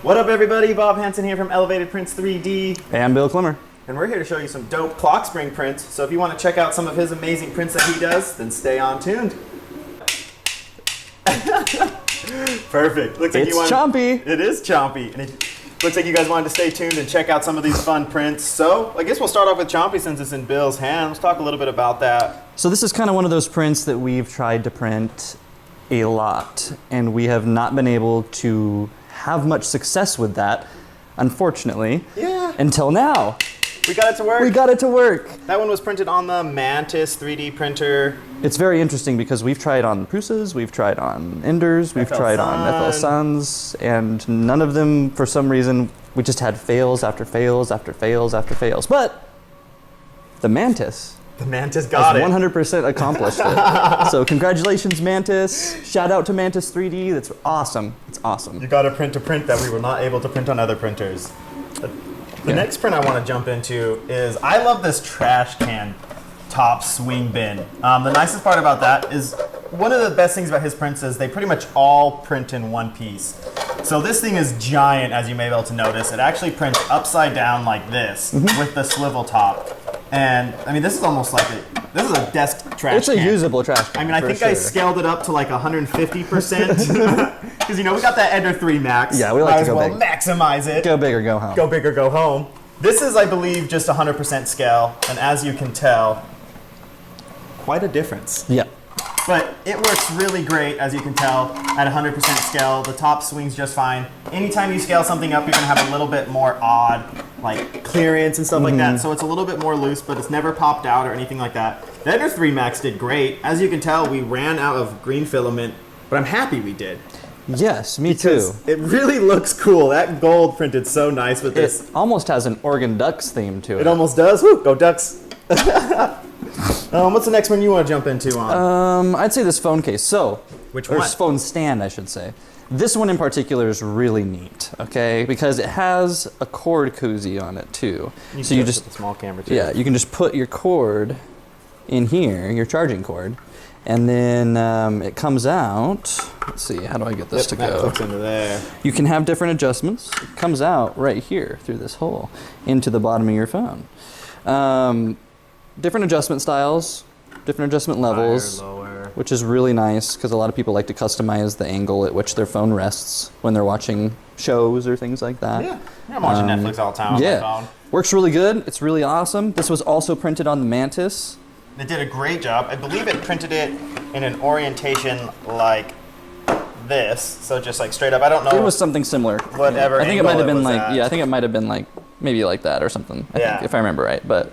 What up, everybody? Bob Hansen here from Elevated Prints 3D. Hey, I'm Bill Clemmer. And we're here to show you some dope Clockspring prints. So if you want to check out some of his amazing prints that he does, then stay on tuned. Perfect. Looks like It's chompy. It is chompy. And looks like you guys wanted to stay tuned and check out some of these fun prints. So I guess we'll start off with chompy since it's in Bill's hand. Let's talk a little bit about that. So this is kind of one of those prints that we've tried to print a lot, and we have not been able to have much success with that, unfortunately. Yeah. Until now. We got it to work. We got it to work. That one was printed on the Mantis 3D printer. It's very interesting because we've tried on Prusas, we've tried on Enders, we've tried on FL Suns, and none of them, for some reason, we just had fails after fails after fails after fails. But the Mantis got it. 100% accomplished it. So congratulations, Mantis. Shout out to Mantis 3D. That's awesome. It's awesome. You got to print a print that we were not able to print on other printers. The next print I want to jump into is, I love this trash can top swing bin. The nicest part about that is, one of the best things about his prints is they pretty much all print in one piece. So this thing is giant, as you may be able to notice. It actually prints upside down like this with the swivel top. And I mean, this is almost like this is a desk trash can. It's a usable trash can. I mean, I think I scaled it up to like 150%. Because, you know, we got that Ender 3 Max. Yeah, we like to go big. Maximize it. Go big or go home. Go big or go home. This is, I believe, just 100% scale. And as you can tell, quite a difference. Yeah. But it works really great, as you can tell, at 100% scale. The top swings just fine. Anytime you scale something up, you're going to have a little bit more odd, like, clearance and stuff like that. So it's a little bit more loose, but it's never popped out or anything like that. The Ender 3 Max did great. As you can tell, we ran out of green filament, but I'm happy we did. Yes, me too. It really looks cool. That gold printed so nice with this. It almost has an Oregon Ducks theme to it. It almost does. Woo, go Ducks. What's the next one you want to jump into on? I'd say this phone case. So, which one? Or phone stand, I should say. This one in particular is really neat, okay? Because it has a cord koozie on it too. So you just the small camera too. Yeah, you can just put your cord in here, your charging cord, and then it comes out. Let's see, how do I get this to go? Hooks into there. You can have different adjustments. It comes out right here through this hole into the bottom of your phone. Different adjustment styles, different adjustment levels, higher, lower. Which is really nice because a lot of people like to customize the angle at which their phone rests when they're watching shows or things like that. Yeah, I'm watching Netflix all the time on my phone. Works really good. It's really awesome. This was also printed on the Mantis. They did a great job. I believe it printed it in an orientation like this, so just like straight up. I don't know. It was something similar. Whatever. I think it might have been like, at. yeah, I think it might have been like maybe like that or something. I think, if I remember right, but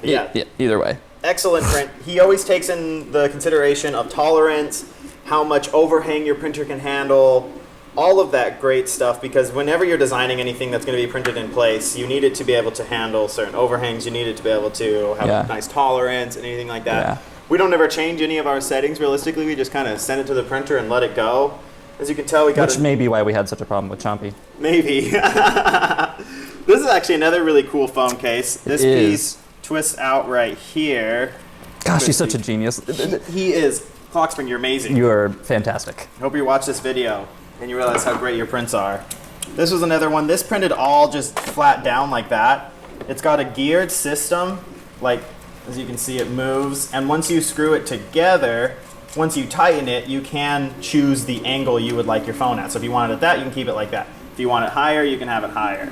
yeah, either way. Excellent print. He always takes in the consideration of tolerance, how much overhang your printer can handle, all of that great stuff, because whenever you're designing anything that's going to be printed in place, you need it to be able to handle certain overhangs, you need it to be able to have a nice tolerance and anything like that. Yeah. We don't ever change any of our settings realistically, we just kind of send it to the printer and let it go. As you can tell, we got Which may be why we had such a problem with Chompy. Maybe. This is actually another really cool phone case. This piece twists out right here. Gosh, he's such a genius. He is. Clockspring, you're amazing. You are fantastic. Hope you watch this video and you realize how great your prints are. This was another one. This printed all just flat down like that. It's got a geared system, like as you can see it moves, and once you screw it together, once you tighten it, you can choose the angle you would like your phone at. So if you want it at that, you can keep it like that. If you want it higher, you can have it higher.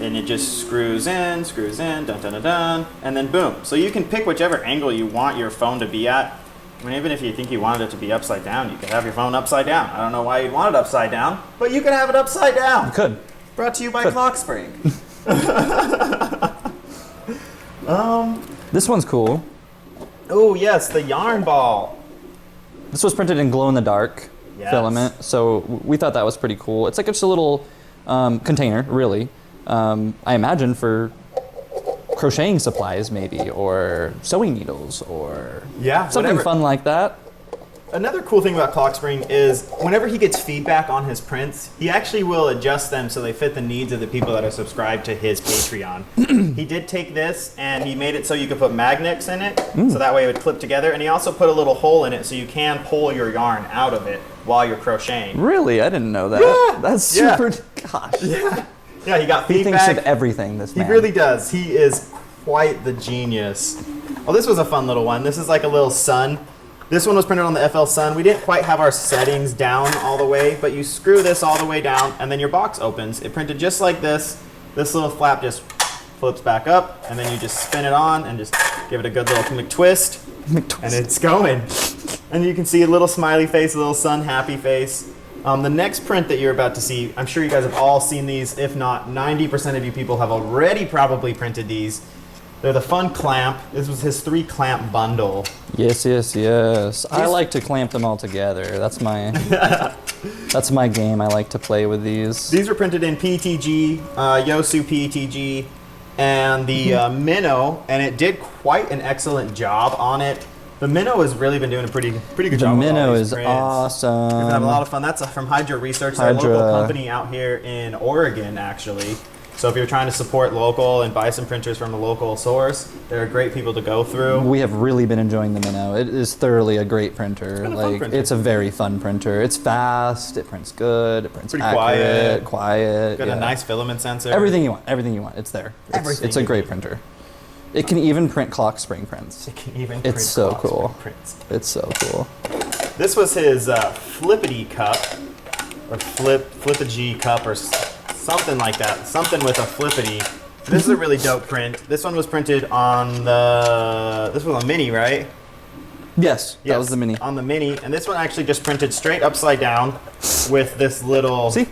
And it just screws in, dun dun dun dun, and then boom. So you can pick whichever angle you want your phone to be at. I mean, even if you think you wanted it to be upside down, you could have your phone upside down. I don't know why you'd want it upside down, but you can have it upside down. You could. Brought to you by Clockspring. This one's cool. Oh yes, the yarn ball. This was printed in glow-in-the-dark filament, so we thought that was pretty cool. It's like just a little container, really. I imagine for crocheting supplies maybe, or sewing needles, or something fun like that. Another cool thing about Clockspring is whenever he gets feedback on his prints, he actually will adjust them so they fit the needs of the people that are subscribed to his Patreon. He did take this and he made it so you could put magnets in it, so that way it would clip together, and he also put a little hole in it so you can pull your yarn out of it while you're crocheting. Really? I didn't know that. Yeah. That's super Gosh. Yeah, he got He feedback. thinks of everything, this man. He really does. He is quite the genius. Oh, this was a fun little one. This is like a little sun. This one was printed on the FL Sun. We didn't quite have our settings down all the way, but you screw this all the way down, and then your box opens. It printed just like this. This little flap just flips back up, and then you just spin it on and just give it a good little McTwist, and it's going. And you can see a little smiley face, a little sun happy face. The next print that you're about to see, I'm sure you guys have all seen these. If not, 90% of you people have already probably printed these. They're the fun clamp. This was his 3 clamp bundle. Yes, yes, yes. I like to clamp them all together. That's my that's my game. I like to play with these. These were printed in PETG, Yosu PETG, and the Minnow, and it did quite an excellent job on it. The Minnow has really been doing a pretty good job. The Minnow with all these is prints. awesome. We've been having a lot of fun. That's from Hydra Research, a local company out here in Oregon, actually. So if you're trying to support local and buy some printers from a local source, they're great people to go through. We have really been enjoying the Minnow. It is thoroughly a great printer. It's a very fun printer. It's fast. It prints good. It prints pretty accurate, quiet. Got a nice filament sensor. Everything you want. Everything you want. It's there. It's a great printer. It can even print Clockspring prints. It can even print so cool. prints. It's so cool. This was his Flippity cup, or Flip-a-G cup, or something like that. Something with a Flippity. This is a really dope print. This one was printed on this was a Mini, right? Yes, that was the Mini. On the Mini, and this one actually just printed straight upside down with this little. See?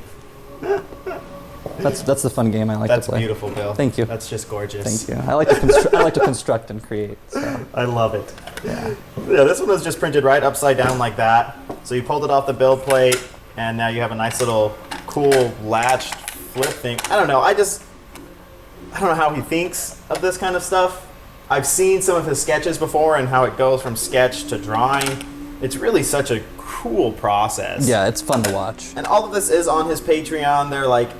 That's the fun game I like to play. That's beautiful, Bill. Thank you. That's just gorgeous. Thank you. I like to I like to construct and create. So. I love it. Yeah, this one was just printed right upside down like that. So you pulled it off the build plate, and now you have a nice little cool latched flip thing. I don't know. I don't know how he thinks of this kind of stuff. I've seen some of his sketches before and how it goes from sketch to drawing. It's really such a cool process. Yeah, it's fun to watch. And all of this is on his Patreon.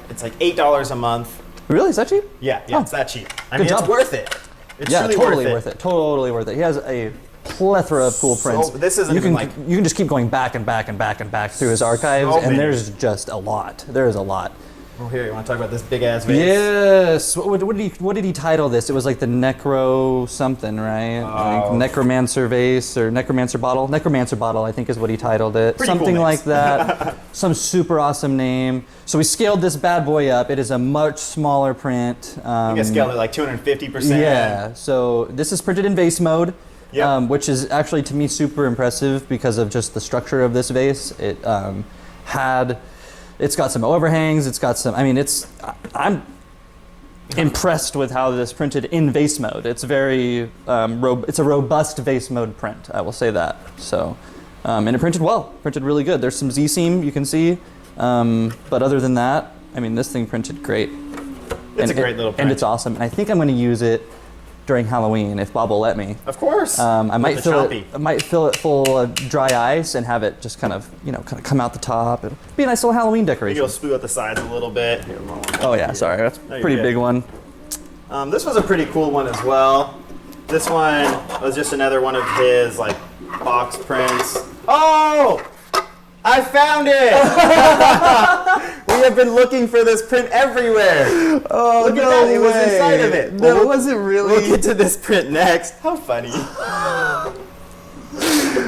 It's like $8 a month. Really? Is that cheap? Yeah, Oh. It's that cheap. Good job. It's worth it. It's yeah, really totally worth it. Totally worth it. He has a plethora of cool prints. This isn't you can like you can just keep going back and back and back and back through his archives, so and many. there's just a lot. There is a lot. Oh, here, you want to talk about this big ass vase? Yes. What did he title this? It was like the Necro something, right? Like Necromancer vase or Necromancer bottle. Necromancer bottle, I think, is what he titled it. Pretty Something cool like that. Some super awesome name. So we scaled this bad boy up. It is a much smaller print. You guys scaled it like 250%. Yeah. So this is printed in vase mode. Yep. Which is actually to me super impressive because of just the structure of this vase. It's got some overhangs. It's got some. I mean, I'm impressed with how this printed in vase mode. It's very. It's a robust vase mode print. I will say that. So, and it printed well. Printed really good. There's some Z-seam you can see, but other than that, I mean, this thing printed great. It's a great little print. And it's awesome. And I think I'm going to use it during Halloween if Bob will let me. Of course. I might fill it full of dry ice and have it just kind of come out the top. It'll be a nice little Halloween decoration. You'll spew at the sides a little bit. Oh yeah, sorry, that's a pretty big one. This was a pretty cool one as well. This one was just another one of his box prints. Oh! I found it! We have been looking for this print everywhere. Oh, Look at that, it was inside of it. No, was it really? We'll get to this print next. How funny.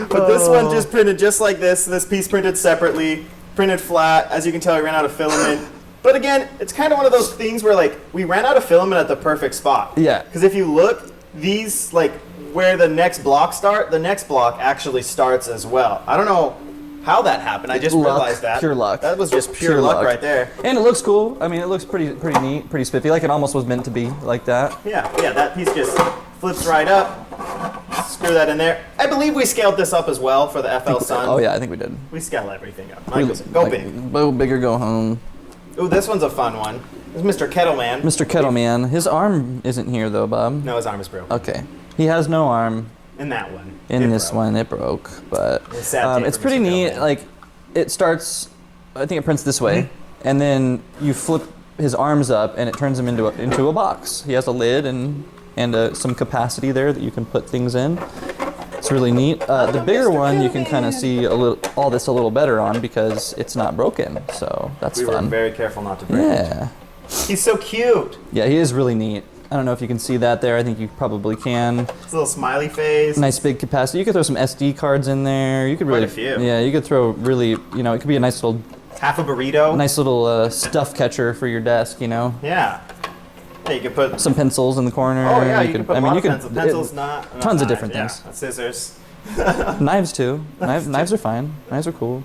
But this one just printed just like this. This piece printed separately, printed flat. As you can tell, I ran out of filament. But again, it's kind of one of those things where we ran out of filament at the perfect spot. Yeah. Because if you look, these where the next block start, the next block actually starts as well. I don't know how that happened. I just realized that. Pure luck. That was just pure luck right there. And it looks cool. I mean, it looks pretty neat, pretty spiffy. Like it almost was meant to be like that. Yeah, that piece just flips right up. Screw that in there. I believe we scaled this up as well for the FL Sun. Oh yeah, I think we did. We scale everything up. Go big. Go big or go home. Ooh, this one's a fun one. This is Mr. Kettle Man. Mr. Kettle Man. His arm isn't here though, Bob. No, his arm is broken. Okay. He has no arm. In that one. In this one, it broke. But it's pretty neat. It starts, I think it prints this way, and then you flip his arms up, and it turns him into a box. He has a lid and some capacity there that you can put things in. It's really neat. The bigger one you can kind of see all this a little better on because it's not broken, so that's we fun. We were very careful not to break it. He's so cute. Yeah, he is really neat. I don't know if you can see that there. I think you probably can. His little smiley face. Nice big capacity. You could throw some SD cards in there. You could really, quite a few. Yeah, you could throw really, you know, it could be a nice little half a burrito. Nice little stuff catcher for your desk, you know. Yeah. Yeah, you could put some pencils in the corner. Oh yeah, you could put pencils. Pencils, not tons of different things. Scissors. Knives too. Knives are fine. Knives are cool.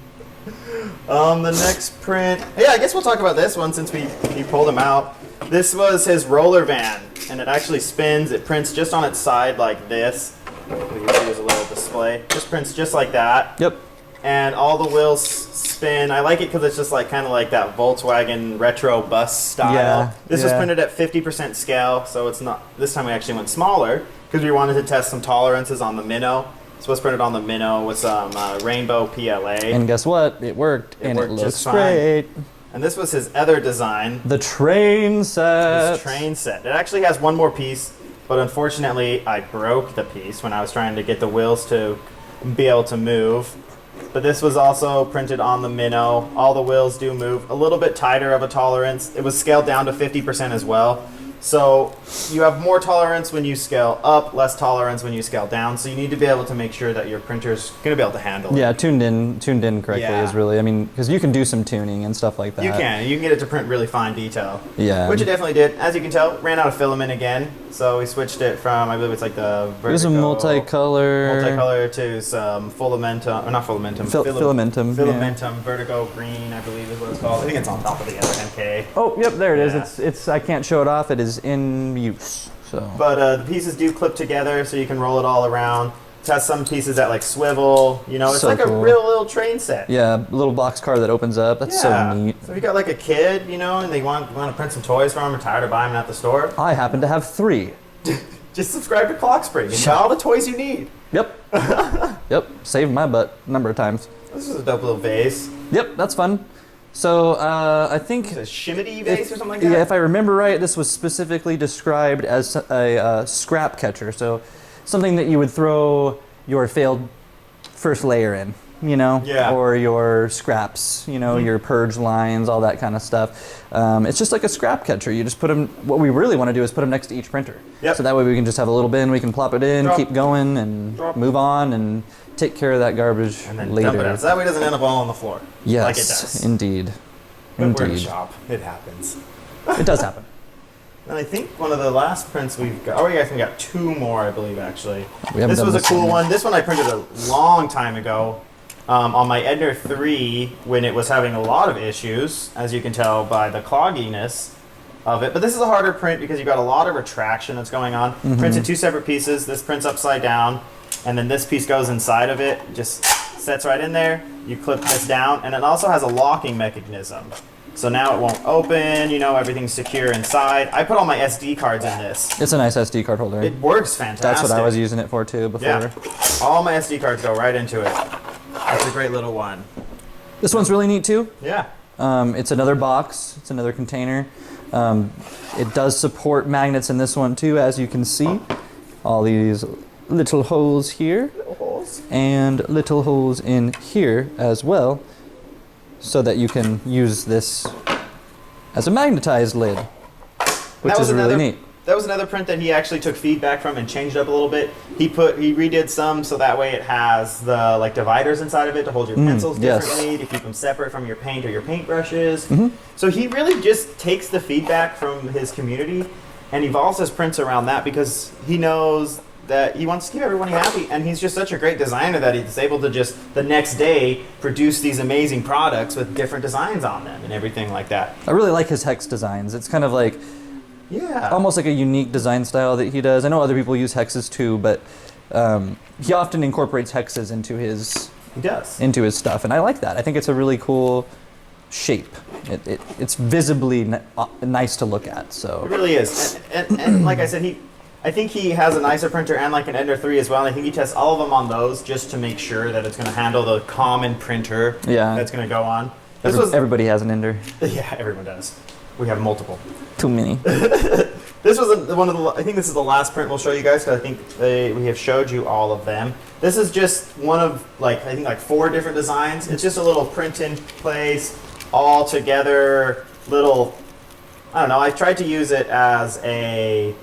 The next print. Yeah, I guess we'll talk about this one since we pulled him out. This was his roller van, and it actually spins. It prints just on its side like this. We can see there's a little display. Just prints just like that. Yep. And all the wheels spin. I like it because it's just like kind of like that Volkswagen retro bus style. Yeah, this was printed at 50% scale, so it's not. This time we actually went smaller because we wanted to test some tolerances on the Minnow. This was printed on the Minnow with some rainbow PLA. And guess what? It worked, and it looks great. And this was his other design. The train set. His train set. It actually has one more piece, but unfortunately I broke the piece when I was trying to get the wheels to be able to move. But this was also printed on the Minnow. All the wheels do move. A little bit tighter of a tolerance. It was scaled down to 50% as well. So you have more tolerance when you scale up, less tolerance when you scale down. So you need to be able to make sure that your printer's going to be able to handle it. Yeah, tuned in correctly is really, I mean, because you can do some tuning and stuff like that. You can. You can get it to print really fine detail. Yeah. Which it definitely did. As you can tell, ran out of filament again. So we switched it from, I believe it's like the Vertigo. It was a multicolor to some filamentum, or not filamentum. Filamentum. Filamentum, Vertigo green, I believe is what it's called. I think it's on top of the other MK. Oh, yep, there it is. It's I can't show it off. It is in use. So. But the pieces do clip together, so you can roll it all around. It has some pieces that like swivel. You know, it's so like cool. A real little train set. Yeah, little box car that opens up. That's so neat. So if you got like a kid, you know, and they want to print some toys for them, or tired of buying them at the store. I happen to have 3. Just subscribe to Clockspring and buy all the toys you need. Yep. Yep. Saved my butt a number of times. This is a dope little vase. Yep, that's fun. So I think it's a shimmy vase or something like that. Yeah, if I remember right, this was specifically described as a scrap catcher. So something that you would throw your failed first layer in, you know, or your scraps, you know, your purge lines, all that kind of stuff. It's just like a scrap catcher. You just put them. What we really want to do is put them next to each printer. Yep. So that way we can just have a little bin. We can plop it in, keep going, and move on, and take care of that garbage and then later. Dump it out. So that way it doesn't end up all on the floor. Yes, like it does. Indeed. But we're in the shop. It happens. It does happen. And I think one of the last prints we've got. Oh, yeah, I think we got 2 more, I believe, actually. This was a cool one. This one I printed a long time ago on my Ender 3 when it was having a lot of issues, as you can tell by the clogginess of it. But this is a harder print because you've got a lot of retraction that's going on. Prints in 2 separate pieces. This prints upside down, and then this piece goes inside of it. Just sets right in there. You clip this down, and it also has a locking mechanism. So now it won't open, you know, everything's secure inside. I put all my SD cards in this. It's a nice SD card holder. It works fantastic. That's what I was using it for too before. Yeah. All my SD cards go right into it. That's a great little one. This one's really neat too. Yeah. It's another box. It's another container. It does support magnets in this one too, as you can see. All these little holes here. Little holes. And little holes in here as well, so that you can use this as a magnetized lid, which is really neat. That was another print that he actually took feedback from and changed up a little bit. He redid some so that way it has the like dividers inside of it to hold your pencils differently, to keep them separate from your paint or your paintbrushes. So he really just takes the feedback from his community and evolves his prints around that because he knows that he wants to keep everyone happy, and he's just such a great designer that he's able to just the next day produce these amazing products with different designs on them and everything like that. I really like his hex designs. It's kind of like almost like a unique design style that he does. I know other people use hexes too, but he often incorporates hexes into his stuff, and I like that. I think it's a really cool shape. It's visibly nice to look at. So it really is, and like I said, I think he has a nicer printer and like an Ender 3 as well. And I think he tests all of them on those just to make sure that it's going to handle the common printer that's going to go on. Everybody has an Ender. Yeah, everyone does. We have multiple. Too many. This was one of the. I think this is the last print we'll show you guys because I think we have showed you all of them. This is just one of I think 4 different designs. It's just a little print in place, all together. Little. I don't know. I tried to use it as a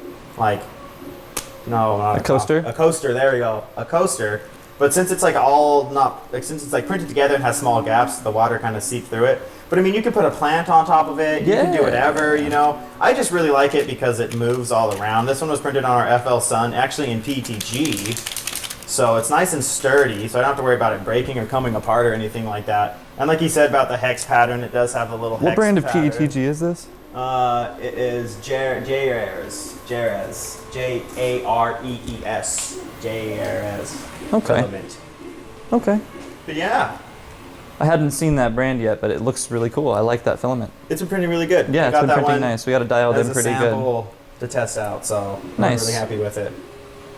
no, not a coaster. A coaster. There we go. A coaster. But since it's since it's printed together and has small gaps, the water kind of seeps through it. But I mean, you could put a plant on top of it. You can do whatever, you know. I just really like it because it moves all around. This one was printed on our FL Sun, actually in PETG. So it's nice and sturdy, so I don't have to worry about it breaking or coming apart or anything like that. And like you said about the hex pattern, it does have a little hex What brand of pattern. PETG is this? It is Jares. Jarees. Jares. Okay. Filament. Okay. But yeah. I hadn't seen that brand yet, but it looks really cool. I like that filament. It's been printing really good. Yeah, it's been printing nice. We got it dialed in pretty good. To test out, so nice. I'm really happy with it.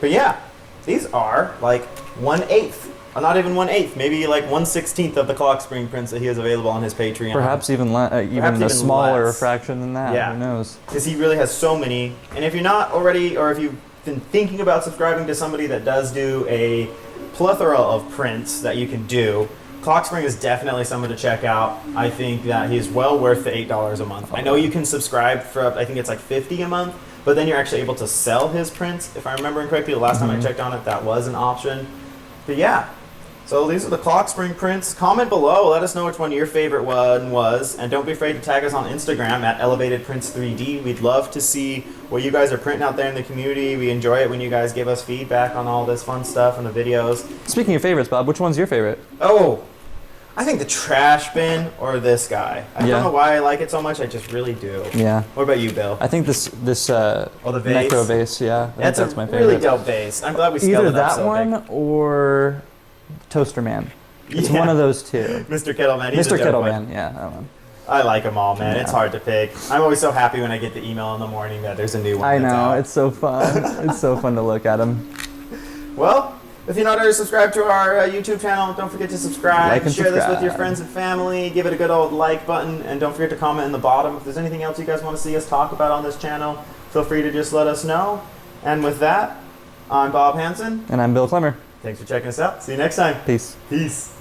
But yeah, these are 1/8. Not even 1/8, maybe 1/16 of the Clockspring prints that he has available on his Patreon. Perhaps even a smaller fraction than that. Yeah. Who knows? Because he really has so many. And if you're not already, or if you've been thinking about subscribing to somebody that does do a plethora of prints that you can do, Clockspring is definitely someone to check out. I think that he's well worth the $8 a month. I know you can subscribe for, I think it's $50 a month, but then you're actually able to sell his prints. If I'm remembering correctly, the last time I checked on it, that was an option. But yeah. So these are the Clockspring prints. Comment below. Let us know which one your favorite one was. And don't be afraid to tag us on Instagram at ElevatedPrints3D. We'd love to see what you guys are printing out there in the community. We enjoy it when you guys give us feedback on all this fun stuff and the videos. Speaking of favorites, Bob, which one's your favorite? Oh, I think the trash bin or this guy. I don't know why I like it so much. I just really do. Yeah. What about you, Bill? I think the vase? Necro vase, yeah. That's my favorite. Really dope vase. I'm glad we scaled it up so Either that one or Toaster Man. It's one of those two. Mr. Kettle Man. Mr. Kettle Man, yeah, that one. I like them all, man. Yeah. It's hard to pick. I'm always so happy when I get the email in the morning that there's a new one. I know, it's so fun. It's so fun to look at them. Well, if you're not already subscribed to our YouTube channel, don't forget to subscribe. Share this with your friends and family. Give it a good old like button. And don't forget to comment in the bottom. If there's anything else you guys want to see us talk about on this channel, feel free to just let us know. And with that, I'm Bob Hansen. And I'm Bill Clemmer. Thanks for checking us out. See you next time. Peace. Peace.